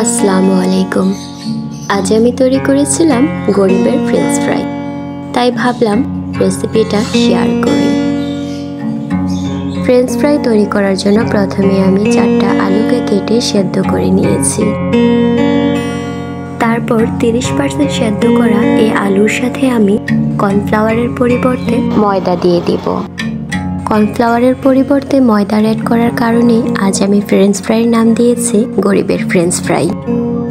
আসসালামু আলাইকুম। আজ আমি তৈরি করেছিলাম গরিবের ফ্রেঞ্চ ফ্রাই, তাই ভাবলাম রেসিপিটা শেয়ার করি। ফ্রেঞ্চ ফ্রাই তৈরি করার জন্য প্রথমে আমি 4টা আলুকে কেটে সেদ্ধ করে নিয়েছি। তারপর 30% সেদ্ধ করা এই আলুর সাথে আমি কর্নফ্লাওয়ারের পরিবর্তে ময়দা দিয়ে দিব। কর্নফ্লাওয়ারের পরিবর্তে ময়দা অ্যাড করার কারণে আজ আমি ফ্রেঞ্চ ফ্রাইয়ের নাম দিয়েছি গরিবের ফ্রেঞ্চ ফ্রাই।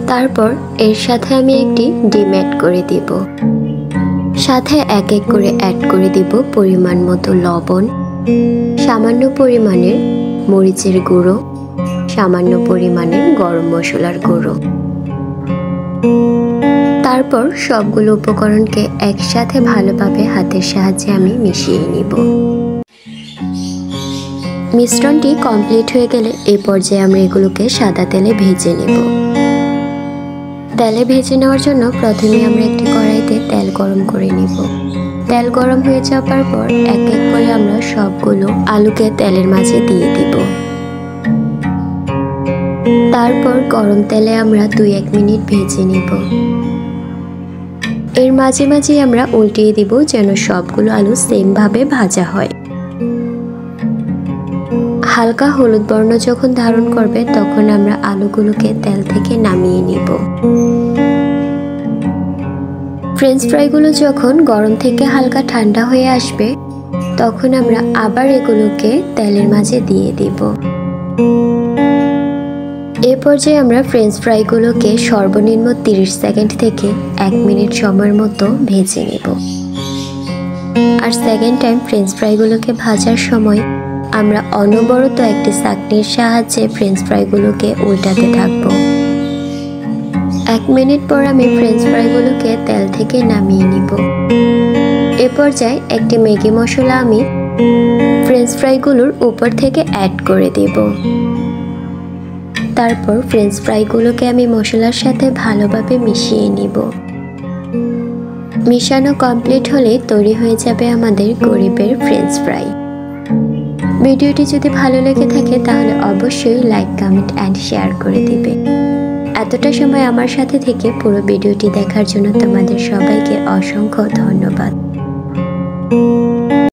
তারপর এর সাথে আমি একটি ডিম অ্যাড করে দিব। সাথে এক এক করে অ্যাড করে দিব পরিমাণ মতো লবণ, সামান্য পরিমাণের মরিচের গুঁড়ো, সামান্য পরিমাণের গরম মশলার গুঁড়ো। তারপর সবগুলো উপকরণকে একসাথে ভালোভাবে হাতের সাহায্যে আমি মিশিয়ে নিব। মিশ্রণটি কমপ্লিট হয়ে গেলে এই পর্যায়ে আমরা এগুলোকে সাদা তেলে ভেজে নেব। তেলে ভেজে নেওয়ার জন্য প্রথমে আমরা একটি কড়াইতে তেল গরম করে নিব। তেল গরম হয়ে যাওয়ার পর এক এক করে আমরা সবগুলো আলুকে তেলের মাঝে দিয়ে দিব। তারপর গরম তেলে আমরা 2-1 মিনিট ভেজে নিব। এর মাঝে মাঝে আমরা উল্টিয়ে দিব যেন সবগুলো আলু সেম ভাবে ভাজা হয়। হালকা হলুদ বর্ণ যখন ধারণ করবে তখন আমরা আলুগুলোকে তেল থেকে নামিয়ে নিব। ফ্রেঞ্চ ফ্রাইগুলো যখন গরম থেকে হালকা ঠান্ডা হয়ে আসবে তখন আমরা আবার এগুলোকে তেলের মাঝে দিয়ে দিব। এ পর্যায়ে আমরা ফ্রেঞ্চ ফ্রাইগুলোকে সর্বনিম্ন 30 সেকেন্ড থেকে 1 মিনিট সময়ের মতো ভেজে নেব। আর সেকেন্ড টাইম ফ্রেঞ্চ ফ্রাইগুলোকে ভাজার সময় আমরা অনবরত একটি চাকনির সাহায্যে ফ্রেঞ্চ ফ্রাইগুলোকে উল্টাতে থাকব। 1 মিনিট পর আমি ফ্রেঞ্চ ফ্রাইগুলোকে তেল থেকে নামিয়ে নিব। এ পর্যায়ে একটি ম্যাগি মশলা আমি ফ্রেঞ্চ ফ্রাইগুলোর উপর থেকে অ্যাড করে দেব। তারপর ফ্রেঞ্চ ফ্রাইগুলোকে আমি মশলার সাথে ভালোভাবে মিশিয়ে নিব। মিশানো কমপ্লিট হলে তৈরি হয়ে যাবে আমাদের গরিবের ফ্রেঞ্চ ফ্রাই। ভিডিওটি যদি ভালো লেগে থাকে তাহলে অবশ্যই লাইক, কমেন্ট অ্যান্ড শেয়ার করে দিবে। এতটা সময় আমার সাথে থেকে পুরো ভিডিওটি দেখার জন্য তোমাদের সবাইকে অসংখ্য ধন্যবাদ।